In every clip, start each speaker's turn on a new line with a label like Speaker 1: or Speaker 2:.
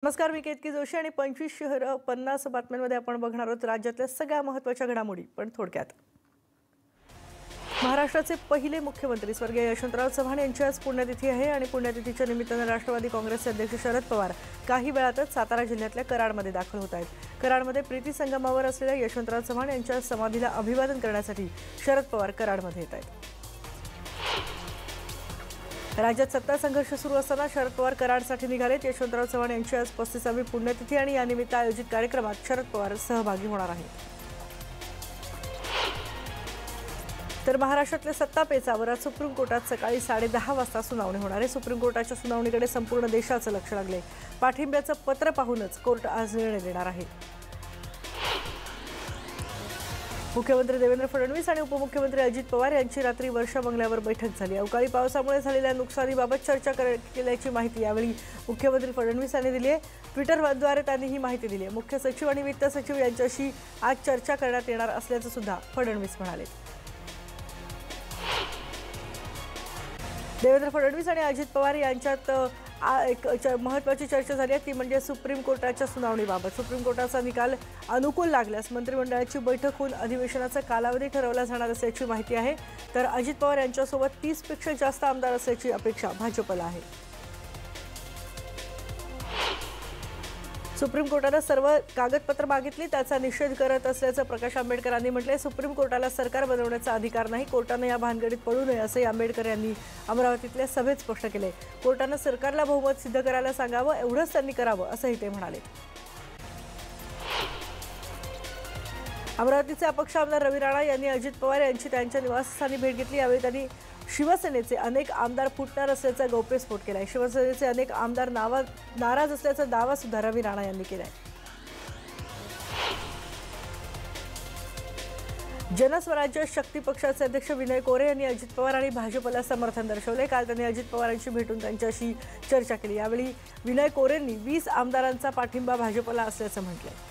Speaker 1: नमस्कार, मी केतकी जोशी आणि 25 शहर 50 बातम्यांमध्ये आपण बघणार आहोत राज्यातल्या सगळ्या महत्त्वाच्या घडामोडी. पण थोडक्यात, महाराष्ट्राचे पहिले मुख्यमंत्री स्वर्गीय यशवंतराव चव्हाण यांची आज पुण्यतिथी आहे आणि पुण्यतिथीच्या निमित्ताने राष्ट्रवादी काँग्रेसचे अध्यक्ष शरद पवार काही वेळातच सातारा जिल्ह्यातल्या कराडमध्ये दाखल होत आहेत. कराडमध्ये प्रीती संगमावर असलेल्या यशवंतराव चव्हाण यांच्या समाधीला अभिवादन करण्यासाठी शरद पवार कराडमध्ये येत आहेत. राज्यात सत्ता संघर्ष सुरू असताना शरद पवार कराडसाठी निघालेत. यशवंतराव चव्हाण यांची आज 35वी पुण्यतिथी आणि यानिमित्त आयोजित कार्यक्रमात शरद पवार सहभागी होणार आहेत. तर महाराष्ट्रातल्या सत्ता पेचावर आज सुप्रीम कोर्टात सकाळी 10:30 वाजता सुनावणी होणार आहे. सुप्रीम कोर्टाच्या सुनावणीकडे संपूर्ण देशाचं लक्ष लागले. पाठिंब्याचं पत्र पाहूनच कोर्ट आज निर्णय देणार आहे. मुख्यमंत्री देवेंद्र फडणवीस आणि उपमुख्यमंत्री अजित पवार यांची रात्री वर्षा बंगल्यावर बैठक झाली. अवकाळी पावसामुळे झालेल्या नुकसानीबाबत चर्चा केल्याची माहिती यावेळी मुख्यमंत्री फडणवीस यांनी दिली आहे. ट्विटरद्वारे त्यांनी ही माहिती दिली आहे. मुख्य सचिव आणि वित्त सचिव यांच्याशी आज चर्चा करण्यात येणार असल्याचं सुद्धा फडणवीस म्हणाले. देवेंद्र फडणवीस आणि अजित पवार यांच्यात एक महत्त्वाची चर्चा झाली आहे, ती म्हणजे सुप्रीम कोर्टाच्या सुनावणीबाबत. सुप्रीम कोर्टाचा निकाल अनुकूल लागल्यास मंत्रिमंडळाची बैठक होऊन अधिवेशनाचा कालावधी ठरवला जाणार असल्याची माहिती आहे. तर अजित पवार यांच्यासोबत 30 पेक्षा जास्त आमदार असल्याची अपेक्षा भाजपला आहे. सुप्रीम कोर्टाने सर्व कागदपत्र मागितली, त्याचा निषेध करत असल्याचं प्रकाश आंबेडकरांनी म्हटलंय. सुप्रीम कोर्टाला सरकार बनवण्याचा अधिकार नाही, कोर्टाने या भानगडीत पडू नये असंही आंबेडकर यांनी अमरावतीतल्या सभेत स्पष्ट केले. कोर्टानं सरकारला बहुमत सिद्ध करायला सांगावं, एवढंच त्यांनी करावं असंही ते म्हणाले. अमरावतीचे अपक्ष आमदार रवी राणा यांनी अजित पवार यांची त्यांच्या निवासस्थानी भेट घेतली. यावेळी त्यांनी शिवसेनेचे अनेक आमदार फुटणार असल्याचा गौप्यस्फोट केलाय. शिवसेनेचे अनेक आमदार नाराज असल्याचा दावा सुद्धा रवी राणा यांनी केलाय. जनस्वराज्य शक्ती पक्षाचे अध्यक्ष विनय कोरे यांनी अजित पवार आणि भाजपला समर्थन दर्शवले. काल त्यांनी अजित पवारांशी भेटून त्यांच्याशी चर्चा केली. यावेळी विनय कोरेंनी 20 आमदारांचा पाठिंबा भाजपला असल्याचं म्हटलंय.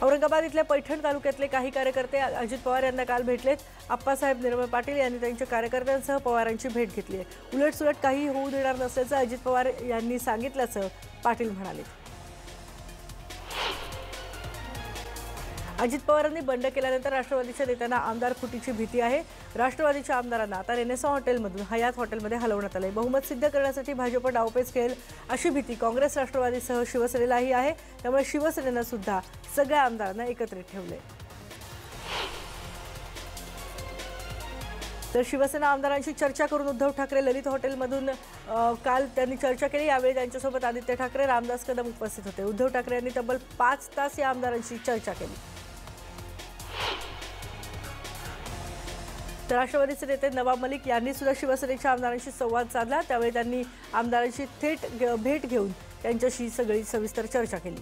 Speaker 1: औरंगाबाद इथल्या पैठण तालुक्यातले काही कार्यकर्ते अजित पवार यांना काल भेटलेत. आप्पासाहेब निर्मळ पाटील यांनी त्यांच्या कार्यकर्त्यांसह पवारांची भेट घेतली आहे. उलटसुलट काही होऊ देणार नसल्याचं अजित पवार यांनी सांगितल्याचं पाटील म्हणाले. अजित पवारांनी बंड केल्यानंतर राष्ट्रवादीच्या नेत्यांना आमदार फुटीची भीती आहे. राष्ट्रवादीच्या आमदारांना आता रेनेसॉ हॉटेलमधून हयात हॉटेलमध्ये हलवण्यात आले. बहुमत सिद्ध करण्यासाठी भाजप डावपेच खेळेल अशी भीती काँग्रेस राष्ट्रवादीसह शिवसेनेलाही आहे. त्यामुळे शिवसेनेनं सुद्धा सगळ्या आमदारांना एकत्रित ठेवले. तर शिवसेना आमदारांशी चर्चा करून उद्धव ठाकरे ललित हॉटेलमधून काल त्यांनी चर्चा केली. यावेळी त्यांच्यासोबत आदित्य ठाकरे, रामदास कदम उपस्थित होते. उद्धव ठाकरे यांनी तब्बल 5 तास या आमदारांशी चर्चा केली. तर राष्ट्रवादीचे नेते नवाब मलिक यांनी सुद्धा शिवसेनेच्या आमदारांशी संवाद साधला. त्यावेळी त्यांनी आमदारांशी थेट भेट घेऊन त्यांच्याशी सगळी सविस्तर चर्चा केली.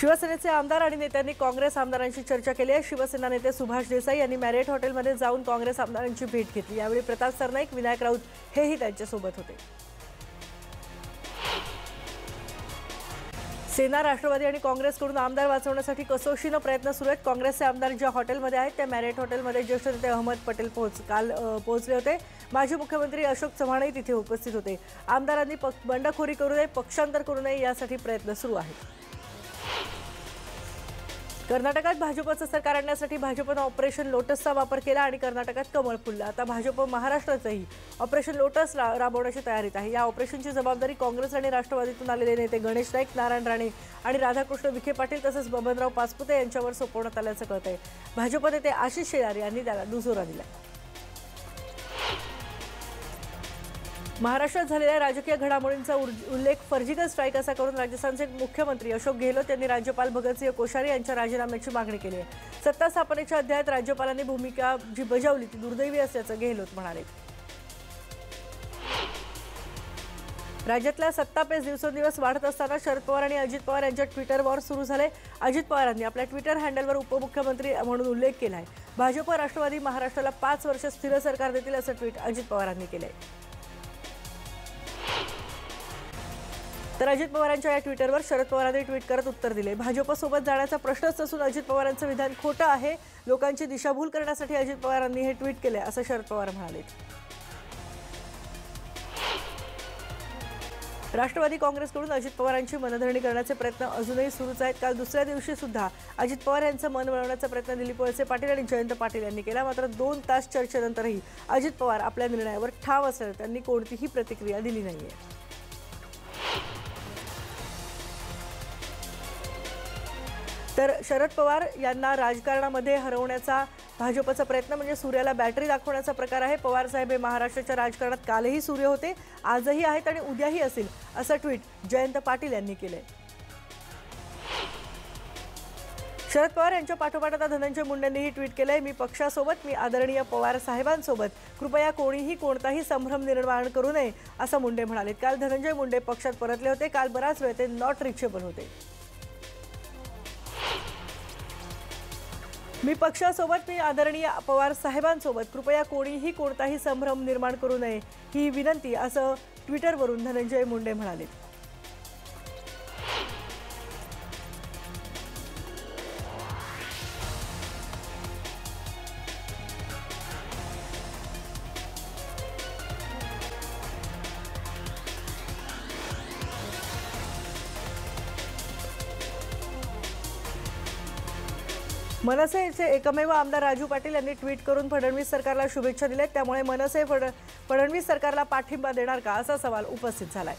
Speaker 1: शिवसेनेचे आमदार आणि नेत्यांनी काँग्रेस आमदारांशी चर्चा केली आहे. शिवसेना नेते सुभाष देसाई यांनी मॅरियट हॉटेलमध्ये जाऊन काँग्रेस आमदारांची भेट घेतली. यावेळी प्रताप सरनाईक, विनायक राऊत हेही त्यांच्यासोबत होते. सेना, राष्ट्रवादी आणि काँग्रेसकडून आमदार वाचवण्यासाठी कसोशीनं प्रयत्न सुरू आहेत. काँग्रेसचे आमदार ज्या हॉटेलमध्ये आहेत त्या मॅरियट हॉटेलमध्ये ज्येष्ठ नेते अहमद पटेल काल पोहोचले होते. माजी मुख्यमंत्री अशोक चव्हाणही तिथे उपस्थित होते. आमदारांनी बंडखोरी करू नये, पक्षांतर करू नये यासाठी प्रयत्न सुरू आहेत. कर्नाटकात भाजपचं सरकार आणण्यासाठी भाजपनं ऑपरेशन लोटसचा वापर केला आणि कर्नाटकात कमळ फुललं. आता भाजप महाराष्ट्रातही ऑपरेशन लोटस राबवण्याची तयारीत आहे. या ऑपरेशनची जबाबदारी काँग्रेस आणि राष्ट्रवादीतून आलेले नेते गणेश नाईक, नारायण राणे आणि राधाकृष्ण विखे पाटील तसंच बबनराव पाचपुते यांच्यावर सोपवण्यात आल्याचं कळतंय. भाजप नेते आशिष शेलार यांनी त्याला दुजोरा दिला. महाराष्ट्रात झालेल्या राजकीय घडामोडींचा उल्लेख सर्जिकल स्ट्राईक असा करून राजस्थानचे मुख्यमंत्री अशोक गेहलोत यांनी राज्यपाल भगतसिंह कोश्यारी यांच्या राजीनाम्याची मागणी केली आहे. सत्ता स्थापनेच्या अध्यायात राज्यपालांनी भूमिका जी बजावली ती दुर्दैवी असल्याचं गेहलोत म्हणाले. राज्यातल्या सत्तापेच दिवसेंदिवस वाढत असताना शरद पवार आणि अजित पवार यांच्या ट्विटर वॉर सुरू झाले. अजित पवारांनी आपल्या ट्विटर हँडलवर उपमुख्यमंत्री म्हणून उल्लेख केला आहे. भाजप राष्ट्रवादी महाराष्ट्राला 5 वर्ष स्थिर सरकार देतील असं ट्विट अजित पवारांनी केलंय. तर अजित पवारांच्या या ट्विटरवर शरद पवारांनी ट्विट करत उत्तर दिले. भाजपसोबत जाण्याचा प्रश्नच नसून अजित पवारांचं विधान खोटं आहे. लोकांची दिशाभूल करण्यासाठी अजित पवारांनी हे ट्विट केले असं शरद पवार म्हणाले. राष्ट्रवादी काँग्रेसकडून अजित पवारांची मनधरणी करण्याचे प्रयत्न अजूनही सुरूच आहेत। काल दुसऱ्या दिवशी सुद्धा अजित पवार यांचं मन वळवण्याचा प्रयत्न दिलीप वळसे पाटील आणि जयंत पाटील यांनी केला। मात्र 2 तास चर्चेनंतरही अजित पवार आपल्या निर्णयावर ठाम असल्याने त्यांनी कोणतीही प्रतिक्रिया दिली नाहीये। तर शरद पवार यांना राजकारणामध्ये हरवण्याचा भाजपचा प्रयत्न म्हणजे सूर्याला बॅटरी दाखवण्याचा प्रकार आहे। पवार साहेब हे महाराष्ट्राच्या राजकारणात कालही सूर्य होते, आजही आहेत आणि उद्याही असतील, असं ट्विट जयंत पाटील यांनी केलंय। शरद पवार यांच्या पाठोपाठ आता धनंजय मुंडेंनीही ट्विट केलंय, मी पक्षासोबत, मी आदरणीय पवार साहेबांसोबत, कृपया कोणीही कोणताही संभ्रम निर्माण करू नये, असं मुंडे म्हणाले। काल धनंजय मुंडे पक्षात परतले होते। काल बराच वेळ ते नॉट रिचेबल होते। मी पक्षासोबत, मी आदरणीय पवार साहेबांसोबत, कृपया कोणीही कोणताही संभ्रम निर्माण करू नये ही विनंती, असं ट्विटरवरून धनंजय मुंडे म्हणाले। मनसेचे एकमेव आमदार राजू पाटील यांनी ट्विट करून फडणवीस सरकारला शुभेच्छा दिल्या। त्यामुळे मनसे फडणवीस सरकारला पाठिंबा देणार का, असा सवाल उपस्थित झालाय।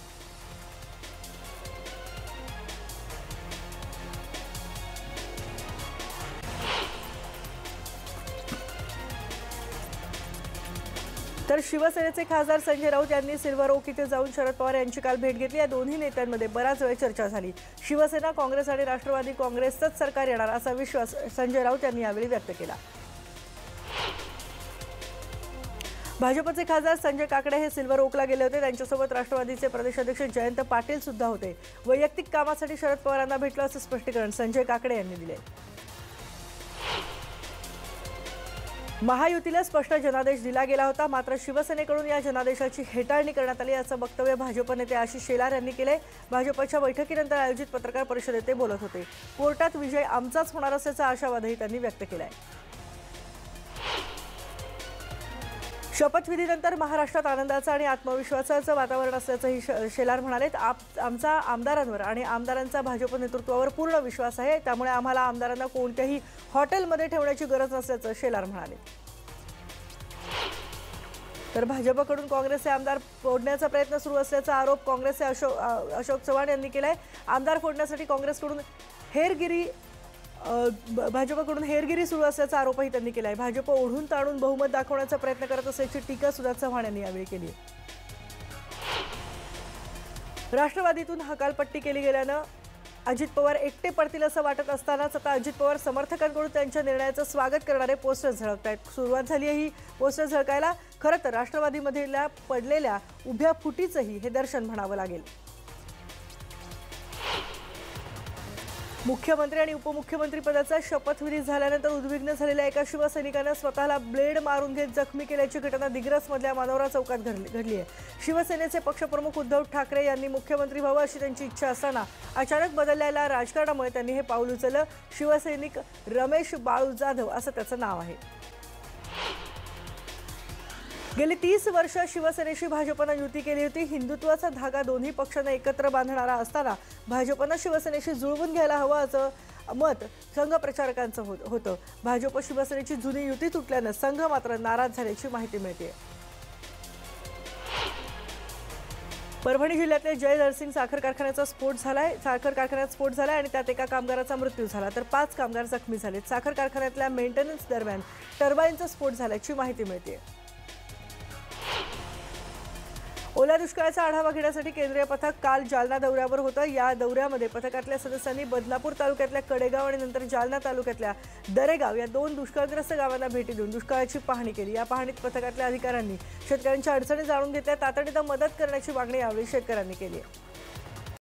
Speaker 1: तर शिवसेनेचे खासदार संजय राऊत यांनी सिल्वर ओक इथे जाऊन शरद पवार यांची काल भेट घेतली। या दोन्ही नेत्यांमध्ये बराच वेळ चर्चा झाली। शिवसेना, काँग्रेस आणि राष्ट्रवादी काँग्रेसचंच सरकार येणार असा विश्वास संजय राऊत यांनी यावेळी व्यक्त केला। भाजपचे खासदार संजय काकडे हे सिल्वर ओकला गेले होते। त्यांच्यासोबत राष्ट्रवादीचे प्रदेशाध्यक्ष जयंत पाटील सुद्धा होते। वैयक्तिक कामासाठी शरद पवारांना भेटलो असं स्पष्टीकरण संजय काकडे यांनी दिले। महायुतीला स्पष्ट जनादेश दिला गेला होता, मात्र शिवसेनेकडून या जनादेशाची हेटाळणी करण्यात आली, असं वक्तव्य भाजप नेते आशिष शेलार यांनी केले। भाजपच्या बैठकीनंतर आयोजित पत्रकार परिषदेत ते बोलत होते। कोर्टात विजय आमचाच होणार असल्याचा आशावादही त्यांनी व्यक्त केलाय। शपथविधीनंतर महाराष्ट्रात आनंदाचं आणि आत्मविश्वासाचं वातावरण असल्याचंही शेलार म्हणाले। आमचा आमदारांवर आणि आमदारांचा भाजप नेतृत्वावर पूर्ण विश्वास आहे, त्यामुळे आम्हाला आमदारांना कोणत्याही हॉटेलमध्ये ठेवण्याची गरज नसल्याचं शेलार म्हणाले। तर भाजपकडून काँग्रेसचे आमदार फोडण्याचा प्रयत्न सुरू असल्याचा आरोप काँग्रेसचे अशोक चव्हाण यांनी केलाय। आमदार फोडण्यासाठी काँग्रेसकडून भाजपकडून हेरगिरी सुरू असल्याचा आरोपही त्यांनी केलाय। भाजप ओढून ताणून बहुमत दाखवण्याचा प्रयत्न करत असल्याची टीका सुद्धा चव्हाण यांनी यावेळी केली। राष्ट्रवादीतून हकालपट्टी केली गेल्यानं अजित पवार एकटे पडतील असं वाटत असतानाच आता अजित पवार समर्थकांकडून त्यांच्या निर्णयाचं स्वागत करणारे पोस्टर झळकतायत। सुरुवात झाली आहे ही पोस्टर झळकायला। खरं तर राष्ट्रवादीमधल्या पडलेल्या उभ्या फुटीचंही हे दर्शन म्हणावं लागेल। मुख्यमंत्री आणि उपमुख्यमंत्री पदाचा शपथविधी झाल्यानंतर उद्विग्न झालेल्या एका शिवसैनिकानं स्वतःला ब्लेड मारून घेत जखमी केल्याची घटना दिग्रसमधल्या मानोरा चौकात घडली आहे। शिवसेनेचे पक्षप्रमुख उद्धव ठाकरे यांनी मुख्यमंत्री व्हावं अशी त्यांची इच्छा असताना अचानक बदललेल्या राजकारणामुळे त्यांनी हे पाऊल उचललं। शिवसैनिक रमेश बाळू जाधव असं त्याचं नाव आहे। गेली 30 वर्ष शिवसेनेशी भाजपनं युती केली होती। हिंदुत्वाचा धागा दोन्ही पक्षांना एकत्र बांधणारा असताना भाजपनं शिवसेनेशी जुळवून घ्यायला हवं असं मत संघ प्रचारकांचं होतं। भाजप शिवसेनेची जुनी युती तुटल्यानं संघ मात्र नाराज झाल्याची माहिती मिळते। परभणी जिल्ह्यातल्या जय नरसिंग साखर कारखान्याचा स्फोट झालाय। साखर कारखान्यात स्फोट झालाय आणि त्यात एका कामगाराचा मृत्यू झाला, तर 5 कामगार जखमी झालेत। साखर कारखान्यातल्या मेंटेनन्स दरम्यान टर्बाईनचा स्फोट झाल्याची माहिती मिळते। ओल्या दुष्काळाचा आढावा घेण्यासाठी केंद्रीय पथक काल जालना दौऱ्यावर होतं। या दौऱ्यामध्ये पथकातल्या सदस्यांनी बदनापूर तालुक्यातल्या कडेगाव आणि नंतर जालना तालुक्यातल्या दरेगाव या 2 दुष्काळग्रस्त गावांना भेटी देऊन दुष्काळाची पाहणी केली। या पाहणीत पथकातल्या अधिकाऱ्यांनी शेतकऱ्यांच्या अडचणी जाणून घेतल्या। तातडीनं मदत करण्याची मागणी यावेळी शेतकऱ्यांनी केली आहे।